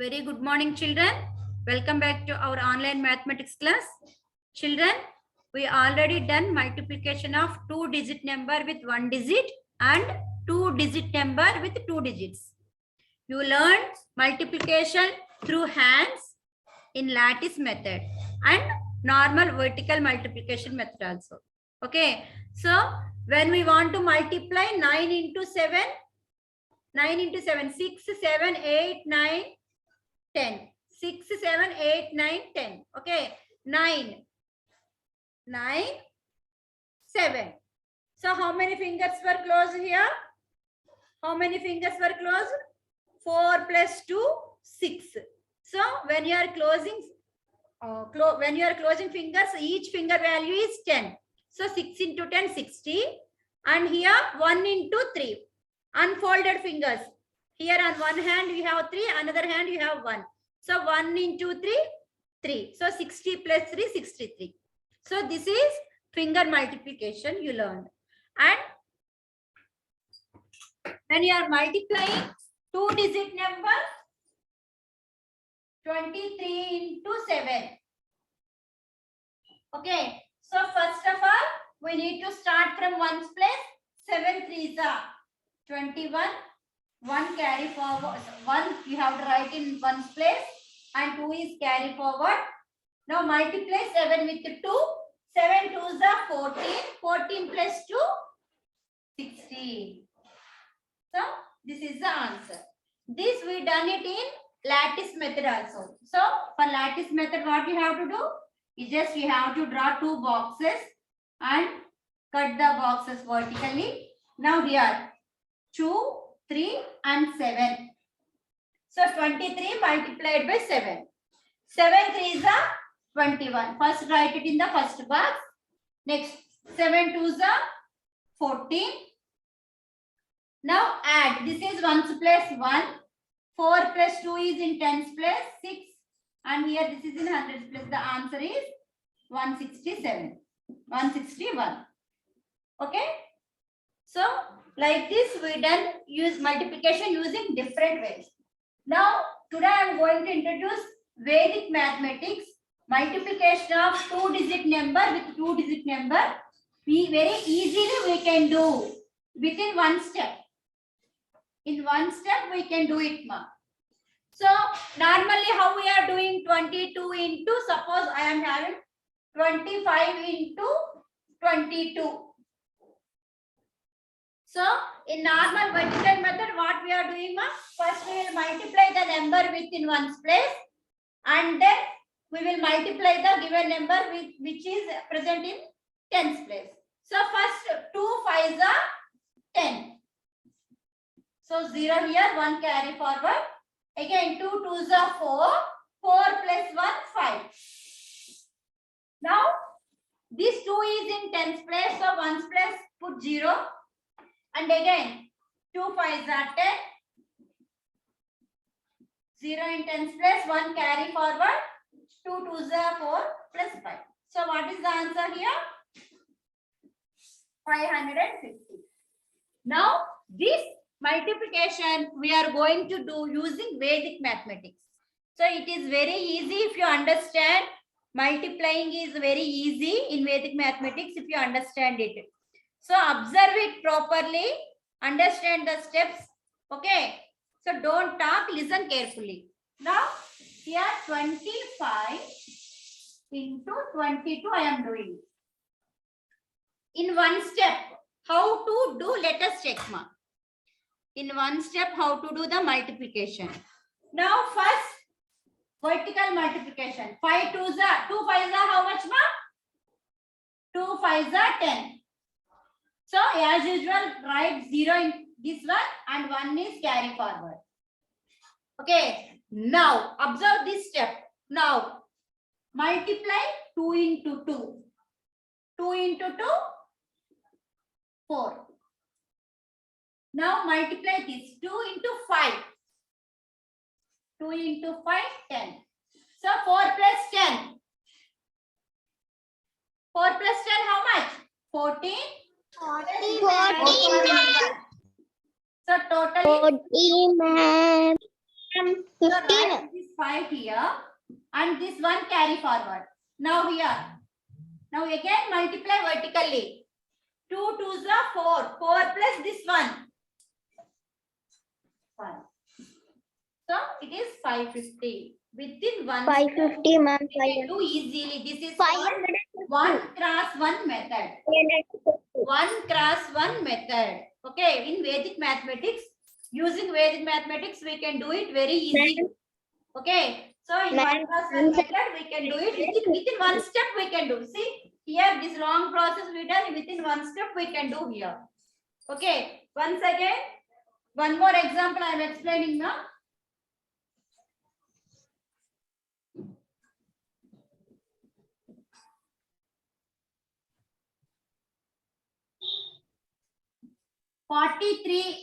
Very good morning, children. Welcome back to our online mathematics class. Children, we already done multiplication of 2-digit number with 1 digit and 2-digit number with 2 digits. You learned multiplication through hands in lattice method and normal vertical multiplication method also. Okay, so when we want to multiply 9 into 7, 9 into 7, 6, 7, 8, 9, 10. 6, 7, 8, 9, 10. Okay, 9, 9, 7. So how many fingers were closed here? How many fingers were closed? 4 plus 2, 6. So when you are closing, fingers, each finger value is 10. So 6 into 10, 60. And here 1 into 3. Unfolded fingers. Here on one hand we have 3, another hand you have 1. So 1 into 3, 3. So 60 plus 3, 63. So this is finger multiplication you learned. And when you are multiplying 2-digit number, 23 into 7. Okay. So first of all, we need to start from 1's place. 7 3s are 21. 1 carry forward. 1 you have to write in 1's place and 2 is carry forward. Now multiply 7 with 2. 7 2s are 14. 14 plus 2, 16. So this is the answer. This we done it in lattice method also. So for lattice method, what you have to do is just you have to draw 2 boxes and cut the boxes vertically. Now here 2, 3 and 7. So 23 multiplied by 7. 7 3s are 21. First write it in the first box. Next 7 2s are 14. Now add. This is 1's place 1. 4 plus 2 is in 10's place 6. And here this is in 100's place. The answer is 167. 161. Okay. So like this we done use multiplication using different ways. Now today I am going to introduce Vedic mathematics, multiplication of 2-digit number with 2-digit number. We very easily we can do within 1 step. In 1 step we can do it, ma. So normally how we are doing 22 into, suppose I am having 25 into 22. So in normal vertical method, what we are doing, ma? First we will multiply the number within 1's place and then we will multiply the given number with which is present in 10's place. So first 2 5s are 10. So 0 here, 1 carry forward. Again 2 2s are 4. 4 plus 1 5. Now this 2 is in 10's place, so 1's place put 0. And again 2 5s are 10. 0 in 10's place, 1 carry forward. 2 2s are 4 plus 5. So what is the answer here? 550. Now this multiplication we are going to do using Vedic mathematics. So it is very easy if you understand. Multiplying is very easy in Vedic mathematics if you understand it. So observe it properly, understand the steps. Okay. So don't talk, listen carefully. Now here 25 into 22 I am doing. In 1 step, how to do, let us check, ma. In 1 step, how to do the multiplication. Now first vertical multiplication. 5 2s are 2 5s are how much, ma? 2 5s are 10. So as usual, write 0 in this one and 1 is carry forward. Okay. Now observe this step. Now multiply 2 into 2. 2 into 2, 4. Now multiply this 2 into 5. 2 into 5, 10. So 4 plus 10. 4 plus 10 how much? 14. 14. So total 14, ma'am. So write this 5 here and this 1 carry forward. Now here. Now again multiply vertically. 2 2s are 4. 4 plus this 1. 1. So it is 550. Within 1 550, ma'am. we can do easily. This is called 1 cross 1 method. 1 cross 1 method. Okay, in Vedic mathematics, using Vedic mathematics, we can do it very easy. Okay, so in 1 cross 1 method, we can do it within 1 step. We can do. See here, this long process we done within 1 step. We can do here. Okay, once again, one more example I am explaining now.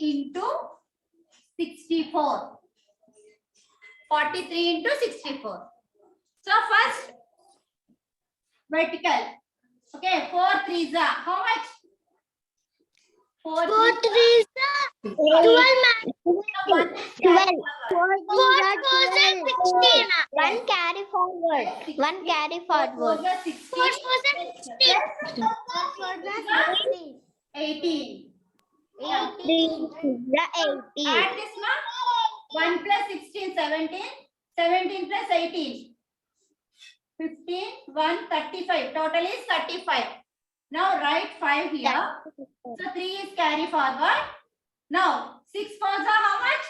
into 64. 43 into 64. So first vertical. Okay, 4 3s are how much? 4 3s are 12, ma'am. 12. 1 carry forward. 1 carry forward. 18. 18. Add this now. 1 plus 16, 17. 17 plus 18. 15, 1, 35. Total is 35. Now write 5 here. So 3 is carry forward. Now 6 4s are how much?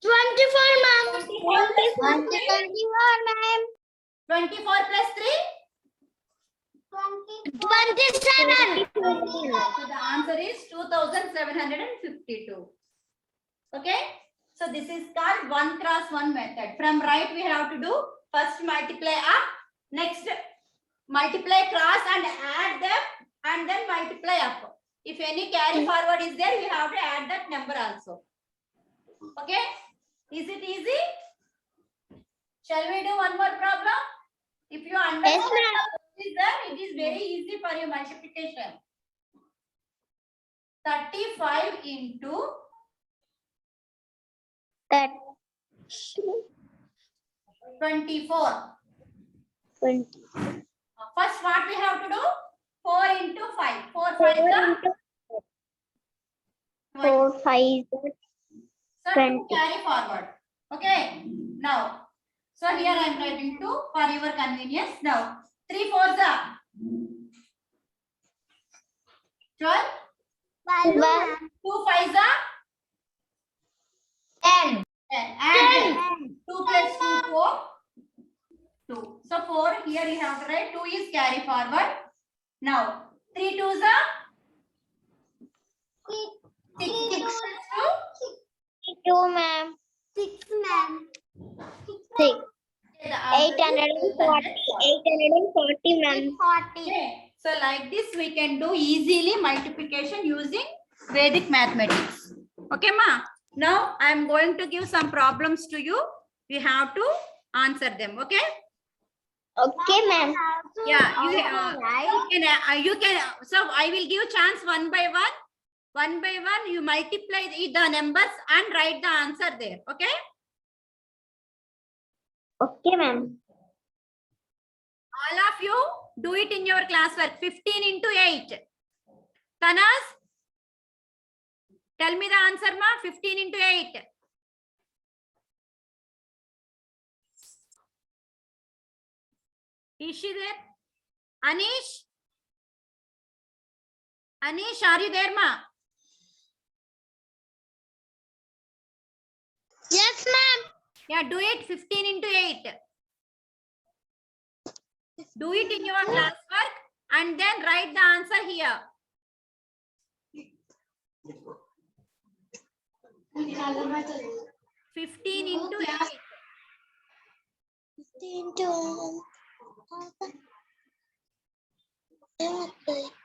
24, ma'am. 24 ma'am. 24 plus 3? 27. So the answer is 2752. Okay. So this is called 1 cross 1 method. From right we have to do first multiply up, next multiply cross and add them and then multiply up. If any carry forward is there, we have to add that number also. Okay. Is it easy? Shall we do one more problem? If you understand what is there, it is very easy for your multiplication. 35 into 24. 20. First, what we have to do? 4 into 5. 4 5 is 4 5. So 2 carry forward. Okay. Now, so here I am writing 2 for your convenience. Now, 3 4s are 12. 2 5s are 10. And 2 plus 2 4. 2. So 4 here you have to write 2 is carry forward. Now 3 2s are 6. 6 plus 2, ma'am. 6, ma'am. 6. 840, ma'am. Okay. So like this we can do easily multiplication using Vedic mathematics. Okay, ma. Now I am going to give some problems to you. You have to answer them. Okay. Okay, ma'am. Yeah, you can. So I will give chance one by one. One by one, you multiply the numbers and write the answer there. Okay. Okay, ma'am. All of you do it in your classwork. 15 into 8. Tanas, tell me the answer, ma. 15 into 8. Is she there? Anish? Anish, are you there, ma? Yes, ma'am. Yeah, do it. 15 into 8. Do it in your classwork and then write the answer here. 15 into 8. 15 to...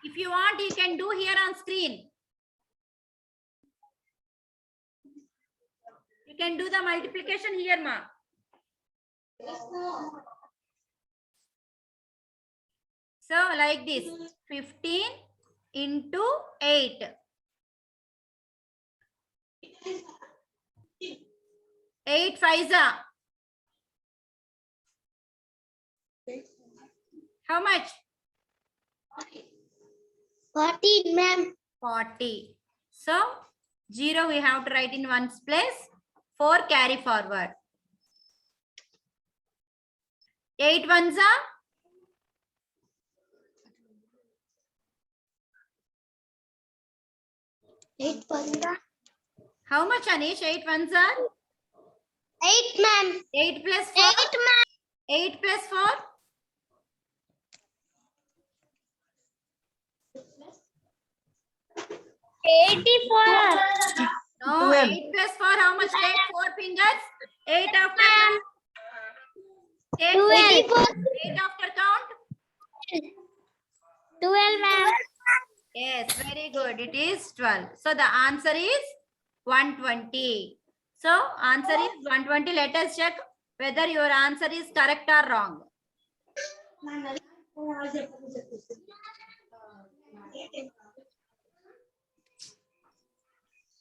If you want, you can do here on screen. You can do the multiplication here, ma. So like this, 15 into 8. 8 5s are. How much? 14, ma'am. 40. So 0 we have to write in ones place. 4 carry forward. 8 ones are. 8 1, How much, Anish? 8 ones are. 8, ma'am. 8 plus 4. 8, ma'am. 8 plus 4. 84. No, 8 plus 4. How much? Take 4 fingers. 8 after count. Take 12. 8 after count. 12, ma'am. Yes, very good. It is 12. So the answer is 120. So answer is 120. Let us check whether your answer is correct or wrong.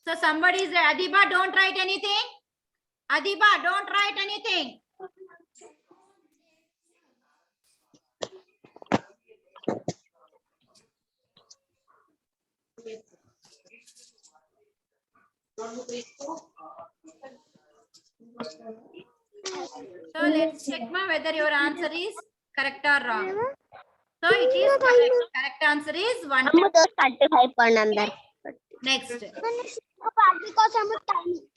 So somebody is Adiba, don't write anything. Adiba, don't write anything. So let's check whether your answer is correct or wrong. So it is correct. Correct answer is 1. Next.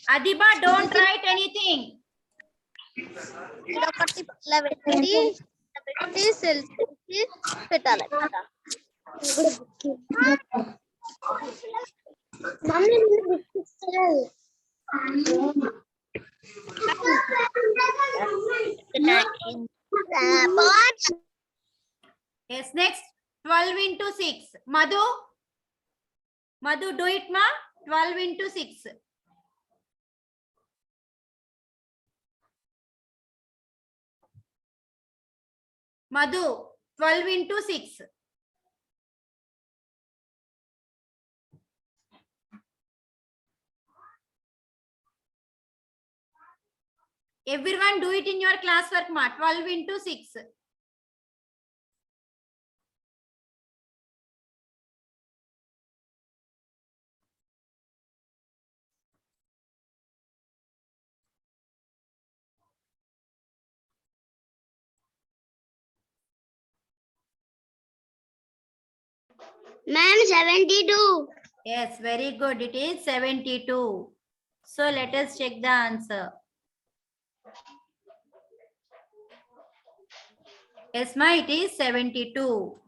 Adiba, don't write anything. Yes, next. 12 into 6. Madhu? Madhu, do it, ma. 12 into 6. Madhu, 12 into 6. Everyone do it in your classwork, ma. 12 into 6. Ma'am, 72. Yes, very good. It is 72. So let us check the answer. Yes, ma, it is 72.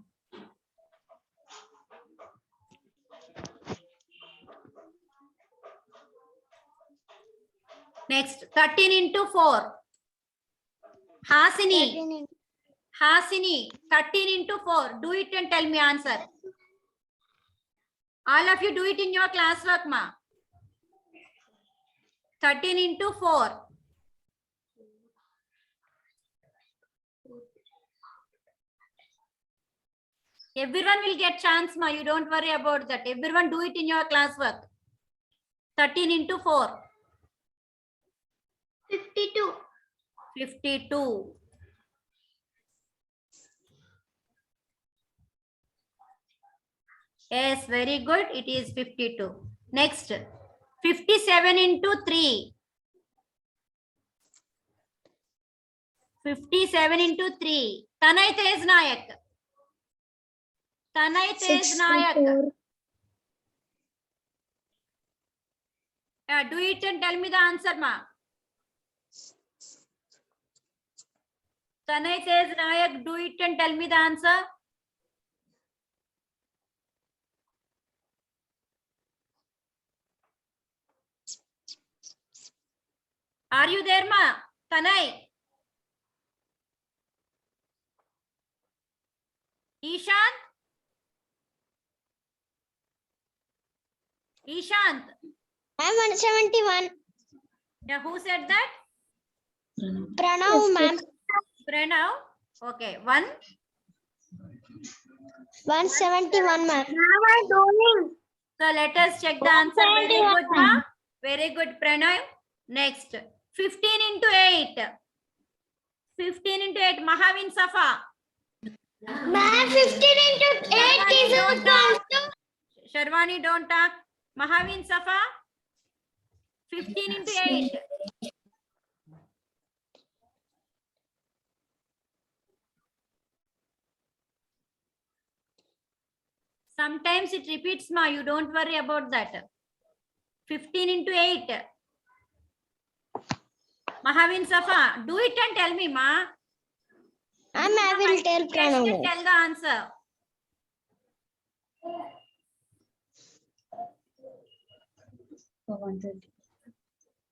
Next, 13 into 4. Hasini. Hasini, 13 into 4. Do it and tell me answer. All of you do it in your classwork, ma. 13 into 4. Everyone will get chance, ma. You don't worry about that. Everyone do it in your classwork. 13 into 4. 52. 52. Yes, very good. It is 52. Next, 57 into 3. 57 into 3. Tanay Tej Nayak. Tanay Tej Nayak. Do it and tell me the answer, ma. Tanay Tej Nayak, do it and tell me the answer. Are you there, ma? Tanay? Ishant? Ishant? I'm 171. Yeah, who said that? Pranav, ma'am. Pranav? Okay, 1. 171, ma'am. Now I'm doing. So let us check the answer. Very good, ma. Very good, Pranav. Next, 15 into 8. 15 into 8. Mahavin Safa. Ma'am, 15 into 8 is equal to. Sharwani, don't talk. Mahavin Safa. 15 into 8. Sometimes it repeats, ma. You don't worry about that. 15 into 8. Mahavin Safa, do it and tell me, ma. Ma'am, I will tell Just Pranav. tell the answer.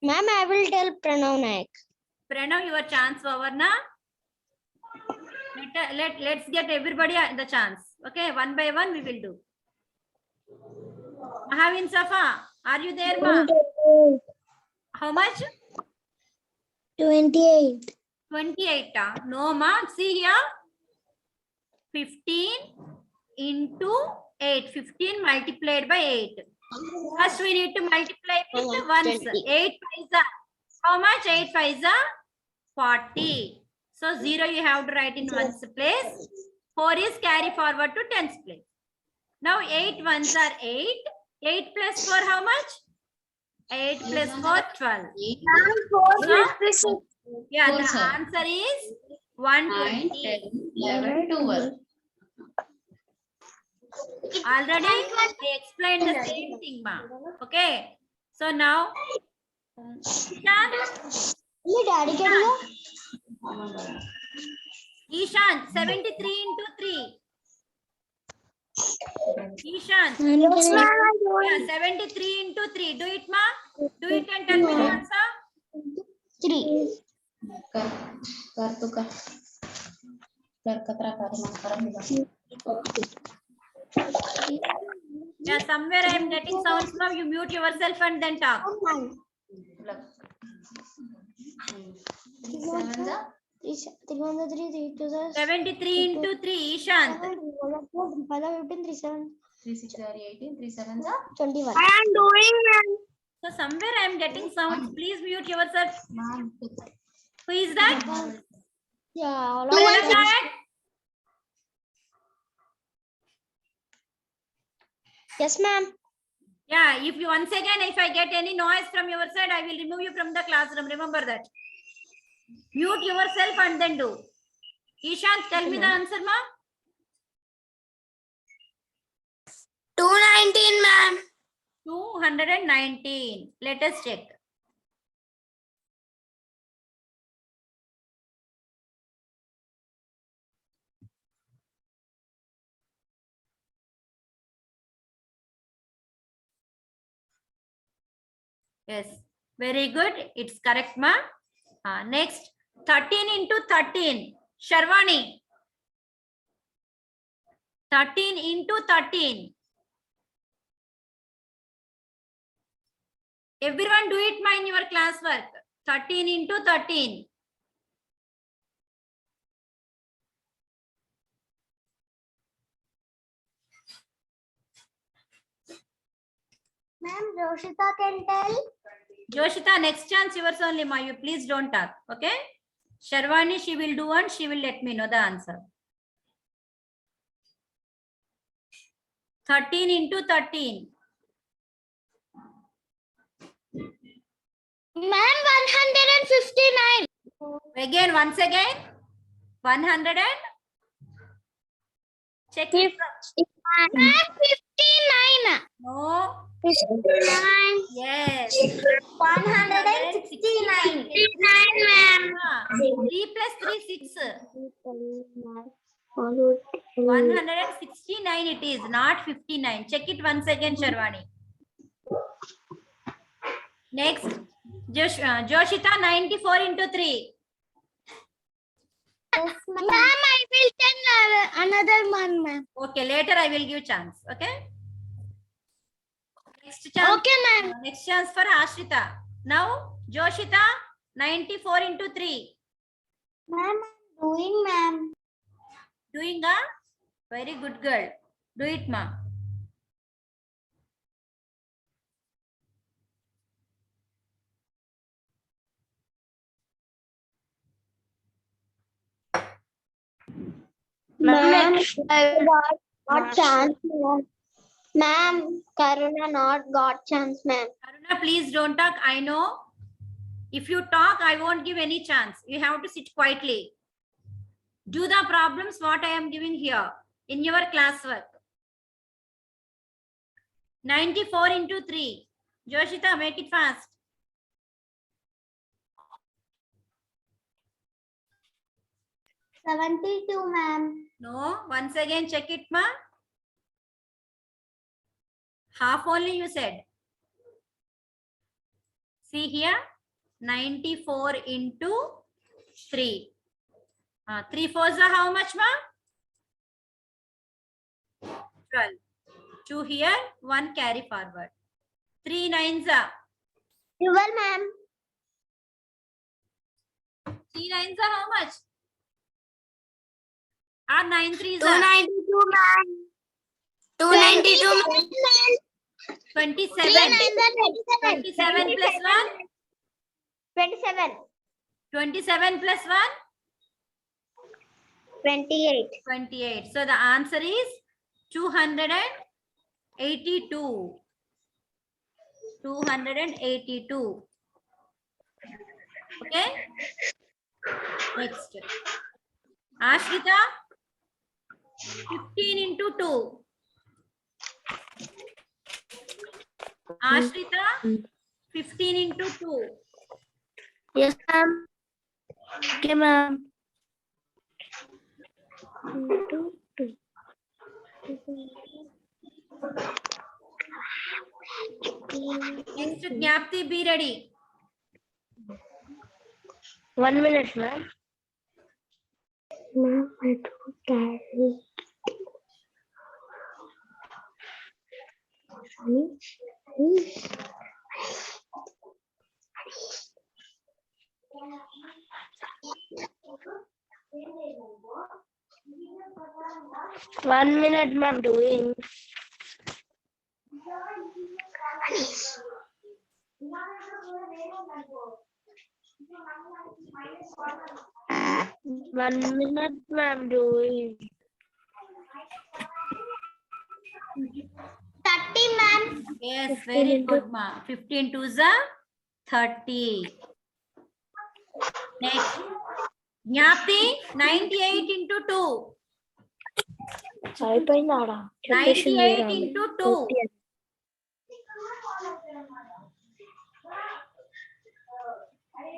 Ma'am, I will tell Pranav Naik. Pranav, your chance over, na? Let's get everybody the chance. Okay, one by one we will do. Mahavin Safa, are you there, ma? How much? 28. 28. No, ma. See here. 15 into 8. 15 multiplied by 8. First we need to multiply with ones. 8 paisa. How much? 8 paisa? 40. So 0 you have to write in ones place. 4 is carry forward to tens place. Now 8 ones are 8. 8 plus 4 how much? 8 plus 4, 12. So, yeah, the answer is 120. 11, 12. Already I explained the same thing, ma. Okay. So now, Ishan, 73 into 3. Ishan, yeah, 73 into 3. Do it, ma. Do it and tell me the answer. 3. कर तो कर कतरा कर Yeah, somewhere I am getting sounds, ma. You mute yourself and then talk. 73 into 3, Ishan. 3 6 18 3 7 21. I am doing, ma'am. So somewhere I am getting sounds. Please mute yourself. ma'am. Who is that? Yeah, Pranav? yes, ma'am. Yeah, if you once again, if I get any noise from your side, I will remove you from the classroom. Remember that. Mute yourself and then do. Ishan, tell me the answer, ma. 219, ma'am. 219. Let us check. Yes, very good. It's correct, ma. Next, 13 into 13. Sharwani. 13 into 13. Everyone do it, ma, in your classwork. 13 into 13. Ma'am, Roshita can tell. Joshita, next chance yours only, ma. You please don't talk. Okay? Sharwani, she will do and she will let me know the answer. 13 into 13. Ma'am, 159. Again, once again. 100 and check it. Ma'am, 59. No. 59. Yes. 169. 59, ma'am. 3 plus 3, 6. 169 it is, not 59. Check it once again, Sharwani. Next, Joshita, 94 into 3. Ma'am, I will tell another one, ma'am. Okay, later I will give chance. Okay. Next chance. Okay, ma'am. Next chance for Ashrita. Now, Joshita, 94 into 3. Ma'am, I'm doing, ma'am. Doing a very good girl. Do it, ma. Ma'am, not chance, ma'am. Ma'am, Karuna not got chance, ma'am. Karuna, please don't talk. I know. If you talk, I won't give any chance. You have to sit quietly. Do the problems what I am giving here in your classwork. 94 into 3. Joshita, make it fast. 72, ma'am. No, once again check it, ma. Half only you said. See here, 94 into 3. 3 fours are how much, ma? 12. 2 here, 1 carry forward. 3 nines are. 12, ma'am. 3 nines are how much? 9 threes 292, ma'am. 292, ma'am. 27. 27 plus 1? 27. 27 plus 1? 28. 28. So the answer is 282. 282. Okay. Next. Ashrita. 15 into 2. Ashrita. 15 into 2. Yes, ma'am. Okay, ma'am. Next, Jnapti, be ready. 1 minute, ma'am. Ma'am, I don't carry. 1 minute, ma'am, doing. One minute, ma'am, doing. 30, ma'am. Yes, very good, ma. 15 twos are 30. Next. Jnapti, 98 into 2. 98 into 2.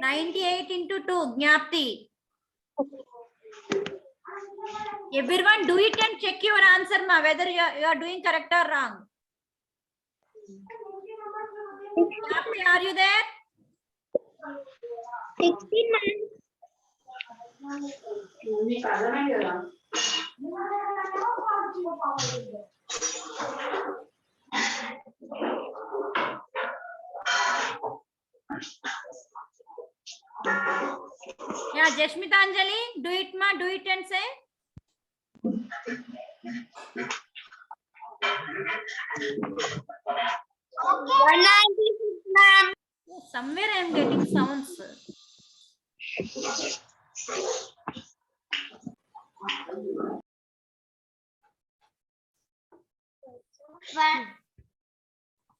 98 into 2. Jnapti. Everyone do it and check your answer, ma, whether you are doing correct or wrong. Jnapti, are you there? 60, ma'am. Yeah, Jashmita Anjali, do it, ma, do it and say. Ma'am. Somewhere I am getting sounds.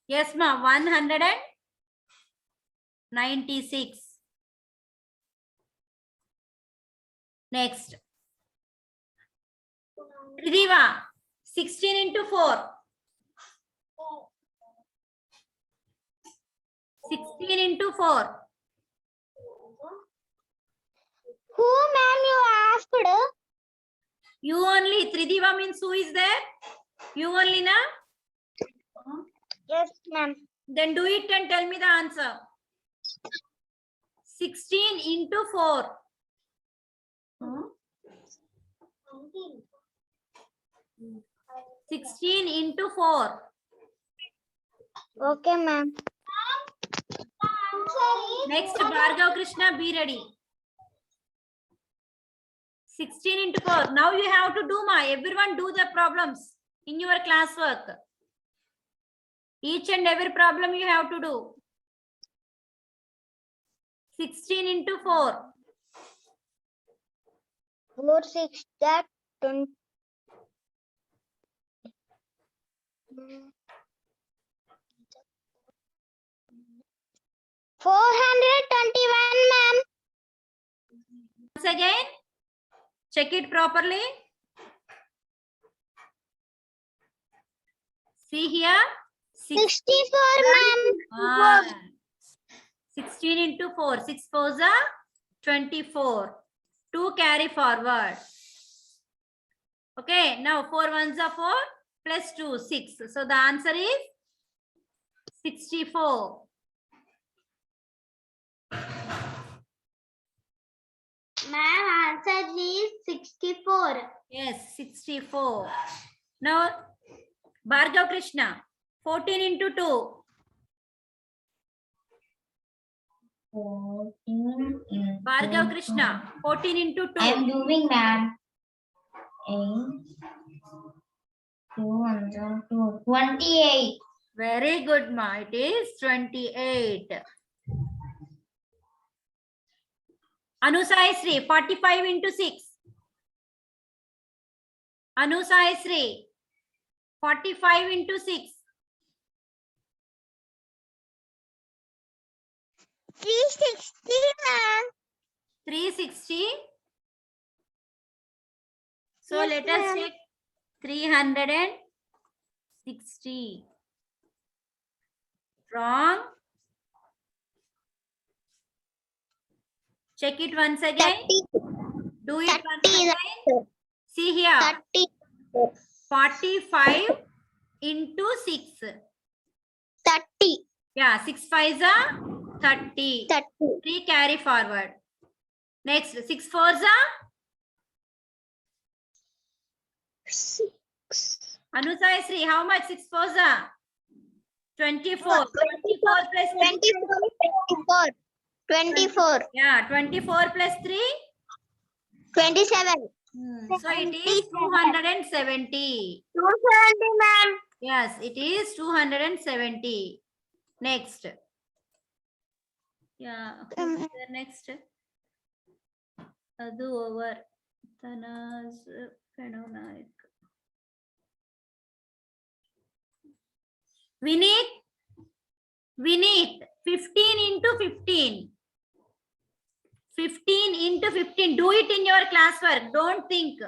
Yes, ma, 196. Next. Ridiva, 16 into 4. 16 into 4. Who, ma'am, you asked? You only. Tridiva means who is there? You only, na? Yes, ma'am. Then do it and tell me the answer. 16 into 4. 16 into 4. Okay, ma'am. Next, Bhargav Krishna, be ready. 16 into 4. Now you have to do, ma. Everyone do the problems in your classwork. Each and every problem you have to do. 16 into 4. 4, 6, that 421, ma'am. Once again, check it properly. See here. 64, ma'am. 16 into 4. 6 4s are 24. 2 carry forward. Okay, now 4 ones are 4 plus 2, 6. So the answer is 64. Ma'am, answer is 64. Yes, 64. Now, Bhargav Krishna, 14 into 2. 14 into Bhargav Krishna, 14 into 2. I am doing, ma'am. 8, 2, 28. Very good, ma. It is 28. Anusai Sri, 45 into 6. Anusai Sri, 45 into 6. 360, ma'am. 360. So Yes, let us ma'am. check 360. Wrong. Check it once again. 30. Do it once 30. again. See here. 30. 45 into 6. 30. Yeah, 6 5s are 30. 30. 3 carry forward. Next, 6 4s are? 6. Anusai Sri, how much 6 4s are? 24. 24. 24 plus 3. 24. 24. Yeah, 24 plus 3. 27. So it is 270. 270, ma'am. Yes, it is 270. Next. Yeah, who's the next. Adu over. Tanaz Fenonaik. Vineet. Vineet. 15 into 15. 15 into 15. Do it in your classwork. Don't think.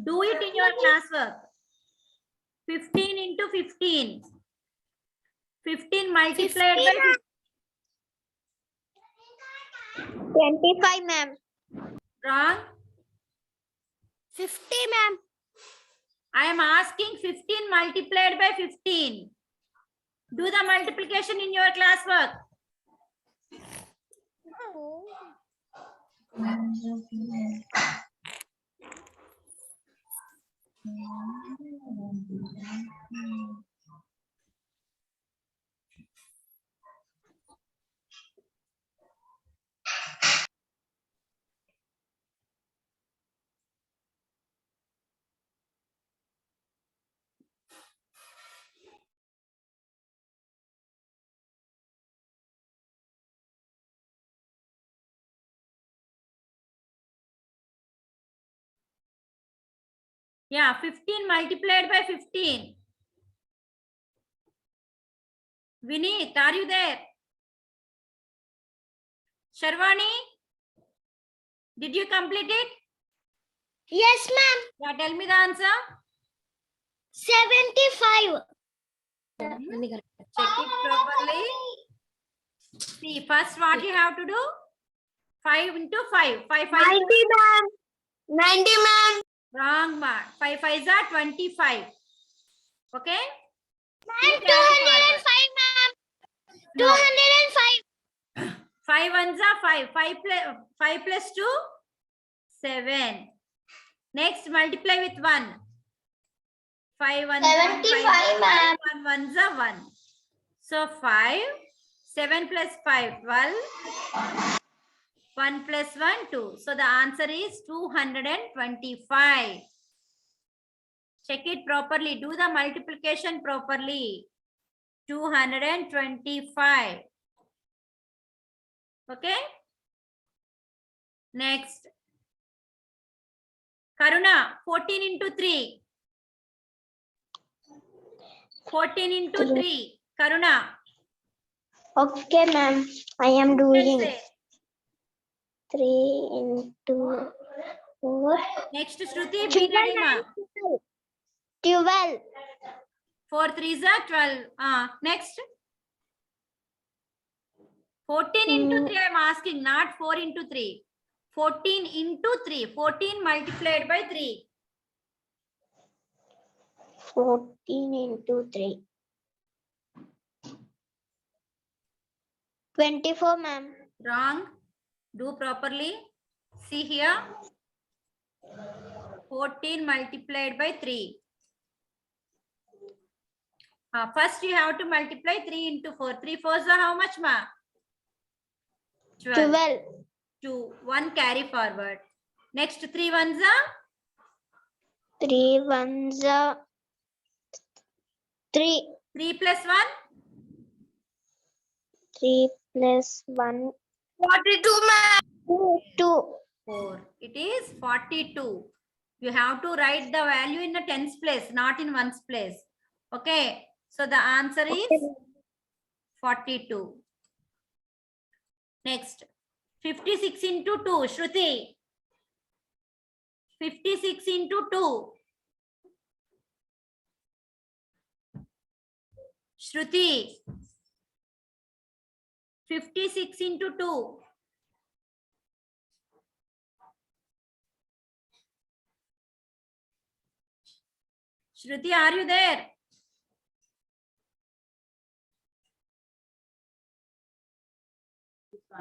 Do it in your classwork. 15 into 15. 15 multiplied by 25, ma'am. wrong. 50, ma'am. I am asking 15 multiplied by 15. Do the multiplication in your classwork. Yeah, 15 multiplied by 15. Vineet, are you there? Sharvani, did you complete it? Yes, ma'am. Yeah, tell me the answer. 75. Check it properly. See, first what you have to do? 5 into 5. 5 5 90, ma'am. 90, ma'am. wrong mark. 5 5s are 25. Okay? Ma'am, Two carry forward. 205, ma'am. No. 205. 5 ones are 5. 5 plus 2, 7. Next, multiply with 1. 5 ones are 75, ma'am. 1 ones are 1. So 5. 7 plus 5, 12. 1 plus 1, 2. So the answer is 225. Check it properly. Do the multiplication properly. 225. Okay? Next. Karuna, 14 into 3. 14 into 3. Karuna, Okay, ma'am. I am you can doing say. 3 into 4. Next, Shruti, 12 be ready, ma. and 12. 4 3s are 12. Next. 14 into 3, I am asking, not 4 into 3. 14 into 3. 14 multiplied by 3. 14 into 3. 24, ma'am. Wrong. Do properly. See here. 14 multiplied by 3. First you have to multiply 3 into 4. 3 4s are how much, ma? 12. 12. 2. 1 carry forward. Next 3 ones are 3 ones are 3. 3 plus 1. 3 plus 1. 42, ma'am. 2. 4. It is 42. You have to write the value in the tens place, not in ones place. Okay. So the answer is 42. Next. 56 into 2. Shruti. 56 into 2. Shruti. 56 into 2. Shruti, are you there?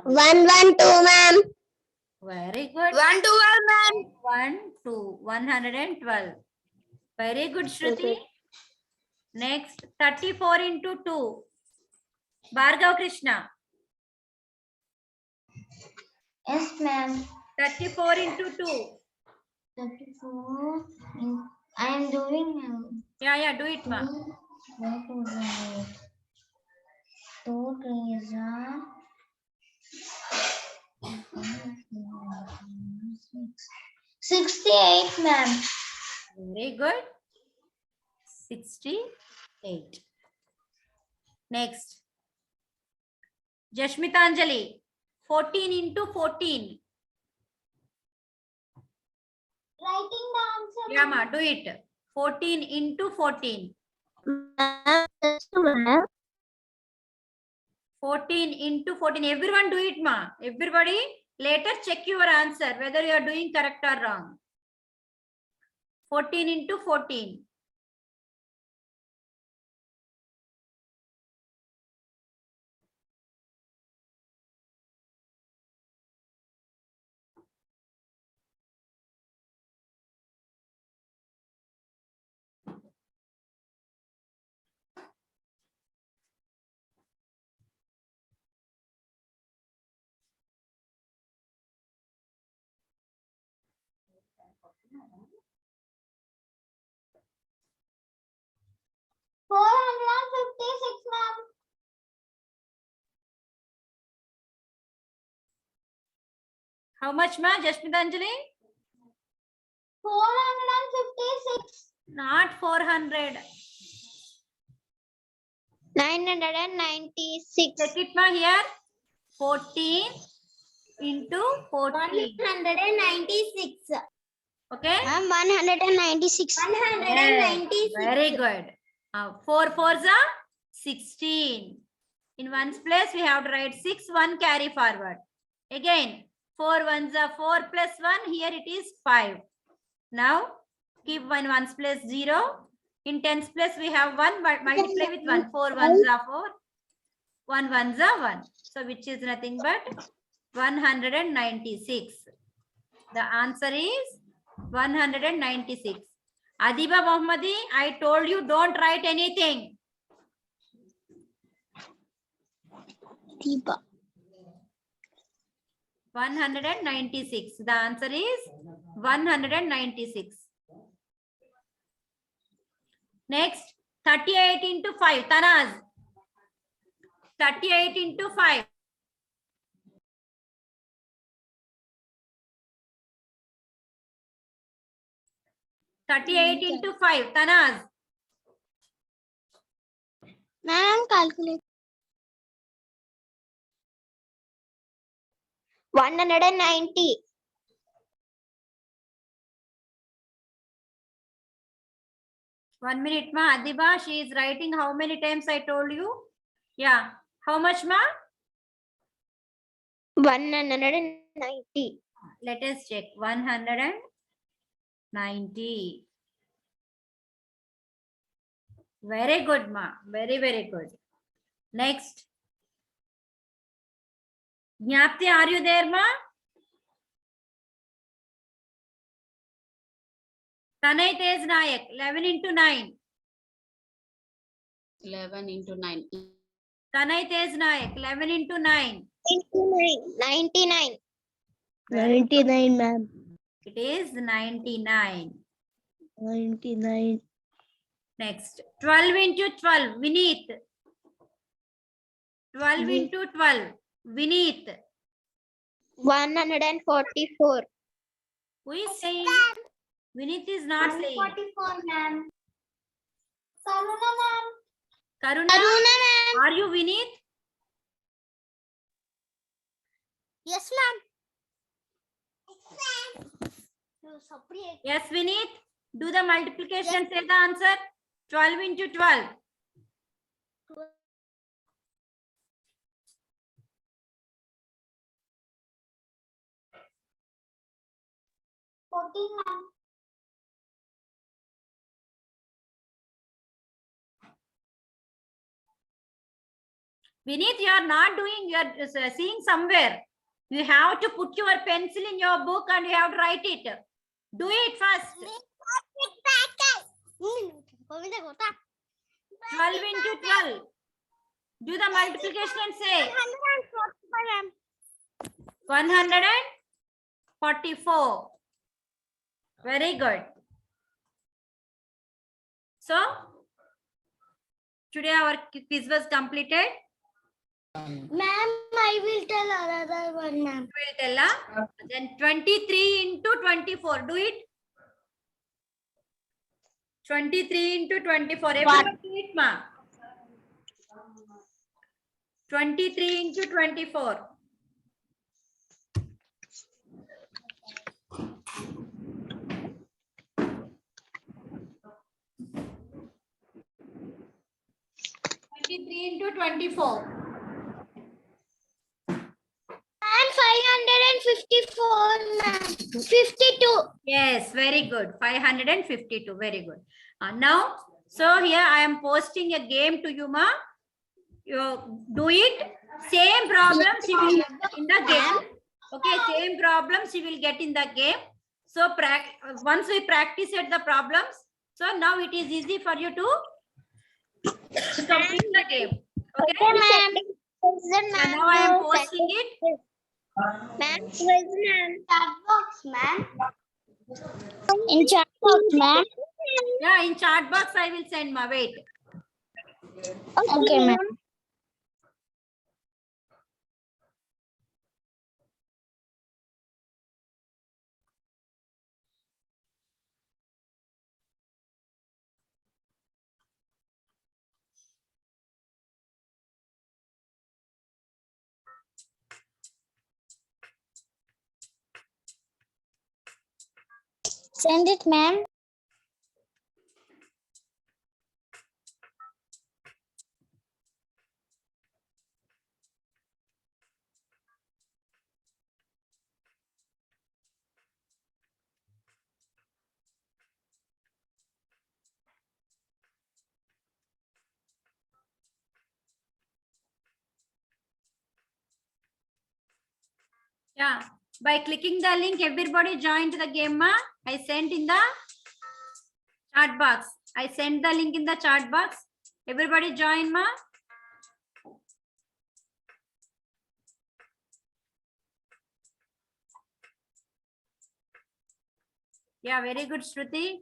One, 2, ma'am. Very good. 112, ma'am. 1, 2, 112. Very good, Shruti. Okay. Next, 34 into 2. Bhargav Krishna. Yes, ma'am. 34 into 2. 34. I am doing. Yeah, do it, ma. Where to do it? 2 trees are 68, ma'am. Very good. 68. Next. Jashmitanjali. 14 into 14. Writing the answer. Yeah, ma, do it. 14 into 14. Ma'am. 14 into 14. Everyone do it, ma. Everybody, later check your answer, whether you are doing correct or wrong. 14 into 14. $456, ma'am. How much, ma, Jashmitanjali? 456. Not 400. 996. Check it, ma, here. 14 into 14. 196. Okay? Ma'am, 196. 196. Very good. 4 4s are 16. In ones place, we have to write 6, 1 carry forward. Again, 4 ones are 4 plus 1. Here it is 5. Now, keep one ones place 0. In tens place, we have 1, but multiply with 1. 4 ones are 4. 1 ones are 1. So, which is nothing but 196. The answer is 196. Adiba Mohammadi, I told you don't write anything. Deepa. 196. The answer is 196. Next, 38 into 5. Tanaz. 38 into 5. 38 into 5. Tanaz. Ma'am, calculate. 190. 1 minute, ma. Adiba, she is writing how many times I told you? Yeah. How much, ma? 190. Let us check. 190. Very good, ma. Very, very good. Next. Jnapti, are you there, ma? Tanay Tej Nayak, 11 into 9. 11 into 9. Tanay Tej Nayak, 11 into 9. 99. Very good. 99, ma'am. It is 99. 99. Next. 12 into 12. Vineet. 12 Vineet. into 12. Vineet. 144. Who is saying? Vineet is not saying. 144, ma'am. Karuna, ma'am. Karuna, Karuna, ma'am. are you Vineet? Yes, ma'am. Yes, Vineet. Do the multiplication. Say the answer. 12 into 12. 14, ma'am. Vineet, you are not doing, you are seeing somewhere. You have to put your pencil in your book and you have to write it. Do it first. 12 into 12. Do the multiplication and say 144. Very good. So, today our quiz was completed. Ma'am, I will tell another one, ma'am. Will tell, then 23 into 24. Do it. 23 into 24. Everyone do it, ma. 23 into 24. Into 24. And 554, ma'am. 52. Yes, very good. 552. Very good. Now, so here I am posting a game to you, ma. You do it. Same problems you will get in the game. Okay, same problems you will get in the game. So once we practice at the problems, so now it is easy for you to complete the game. Okay, ma'am. so now I am posting it. Ma'am, chat box, ma'am. In chat box, ma'am. Yeah, in chat box I will send, ma. Wait. Okay, ma'am. Send it, ma'am. Yeah, by clicking the link, everybody joined the game, ma. I sent in the chat box. I sent the link in the chat box. Everybody join, ma. Yeah, very good, Shruti.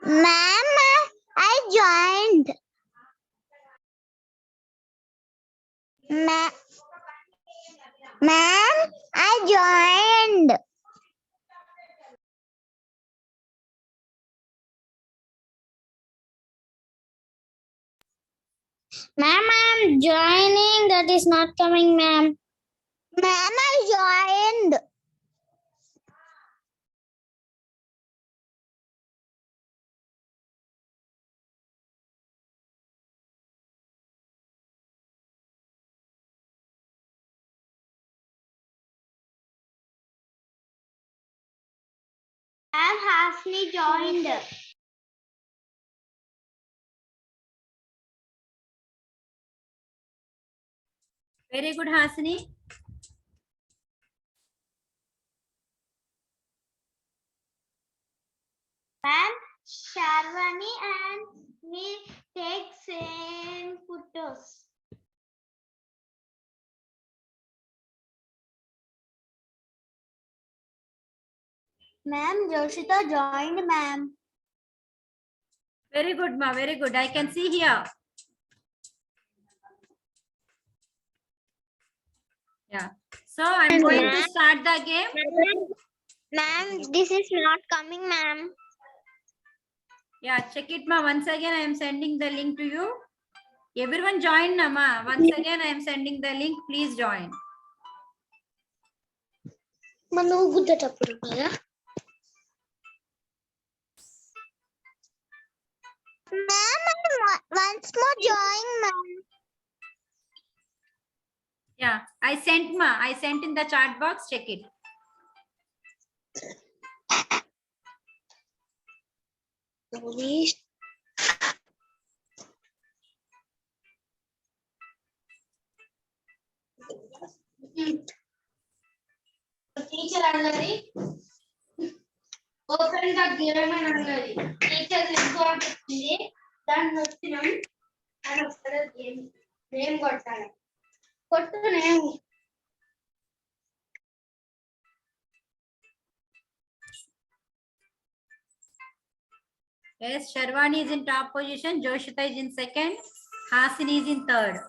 Ma'am, I joined. Ma'am, I joined. Ma'am, I'm joining. That is not coming, ma'am. Ma'am, I joined. Ma'am, Hasni joined. Very good, Hasini. Ma'am, Sharwani and me take same photos. Ma'am, Joshita joined, ma'am. Very good, ma. Very good. I can see here. Yeah. So I'm going to start the game. Ma'am, this is not coming, ma'am. Yeah, check it, ma. Once again, I am sending the link to you. Everyone join, na, ma. Once again, I am sending the link. Please join. Ma'am, once more join, ma'am. Yeah, I sent, ma. I sent in the chat box. Check it. Teacher అన్నది open గా game అని అన్నది teacher link పంపించింది దాన్ని వచ్చినాం అని వస్తుంది game name కొట్టాలి కొట్టు name Yes, Sharwani is in top position. Joshita is in second. Hasini is in third.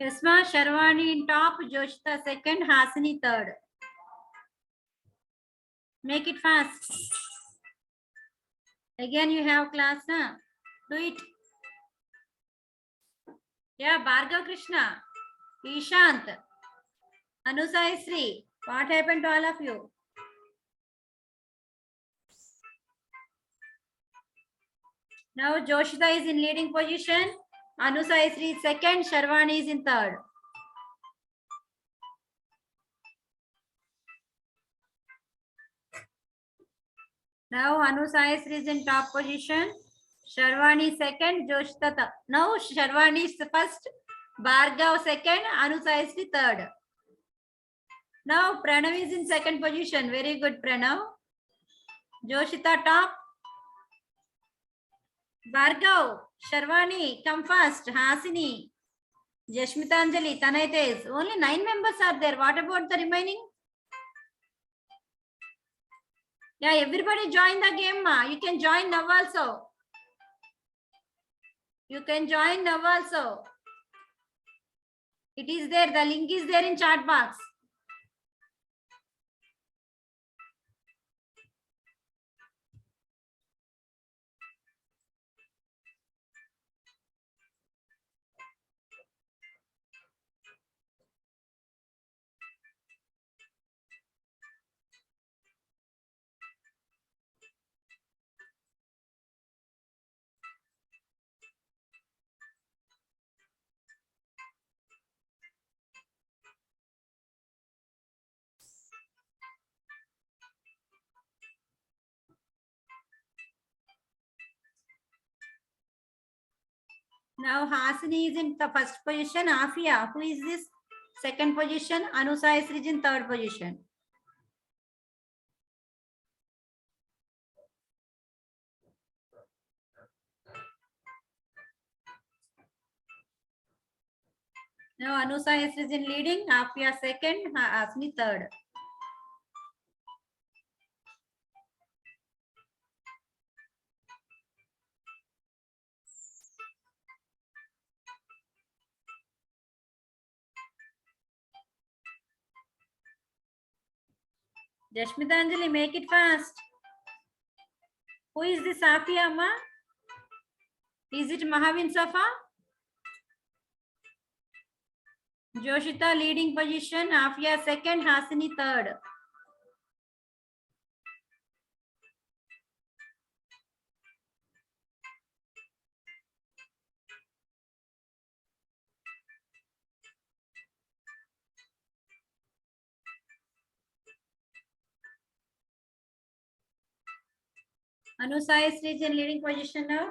Yes, ma. Sharwani in top. Joshita second. Hasini third. Make it fast. Again, you have class, na? Do it. Yeah, Bhargav Krishna, Ishant, Anusai Sri. What happened to all of you? Now Joshita is in leading position. Anusai Sri is second. Sharwani is in third. Now Anusai Sri is in top position. Sharwani second. Joshita now Sharwani is first. Bhargav second. Anusai Sri third. Now Pranav is in second position. Very good, Pranav. Joshita top. Bhargav, Sharwani, come first. Hasini, Jashmitanjali, Tanaites. Only 9 members are there. What about the remaining? Yeah, everybody join the game, ma. You can join now also. You can join now also. It is there. The link is there in chat box. Now Hasini is in the first position. Afia, who is this? Second position. Anusa is in third position. Now Anusa is in leading. Afia second. Hasini third. Jashmitanjali, make it fast. Who is this Afia, Amma? Is it Mahavin Safa? Joshita leading position. Afia second. Hasini third. Anusa is in leading position now.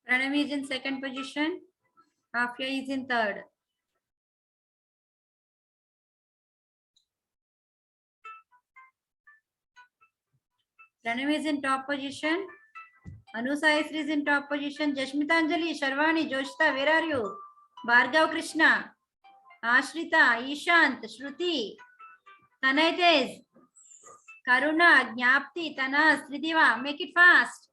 Pranavi is in second position. Afia is in third. Pranavi is in top position. Anusa is in top position. Jashmitanjali, Sharvani, Joshita, where are you? Bhargav Krishna, Ashrita, Ishant, Shruti, Tanaites, Karuna, Jnapti, Tanas, Tridiva. Make it fast.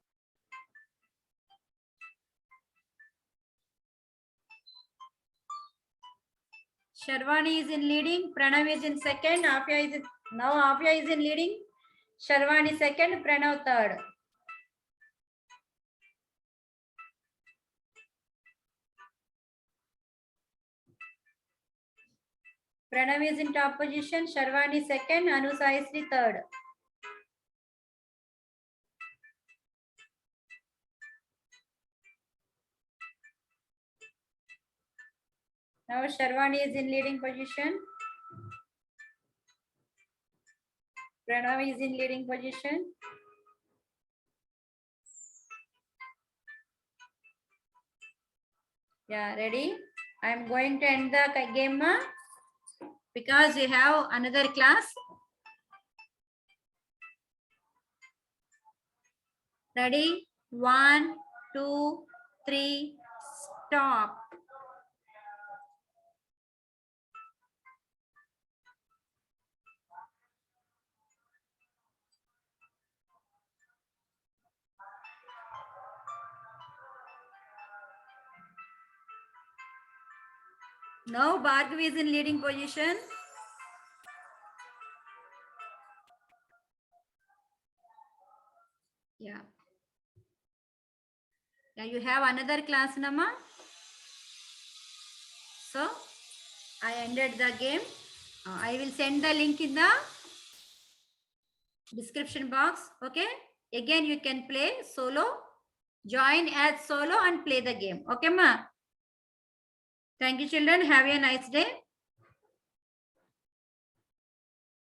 Sharvani is in leading. Pranav is in second. Afia is in leading. Sharvani second. Pranav third. Pranav is in top position. Sharvani second. Anusa is the third. Now Sharvani is in leading position. Pranav is in leading position. Yeah, ready? I am going to end the game because we have another class. Ready? 1, 2, 3, stop. Now Bhargavi is in leading position. Yeah. Yeah, you have another class, Nama. So I ended the game. I will send the link in the description box. Okay. Again, you can play solo. Join as solo and play the game. Okay, ma. Thank you, children. Have a nice day.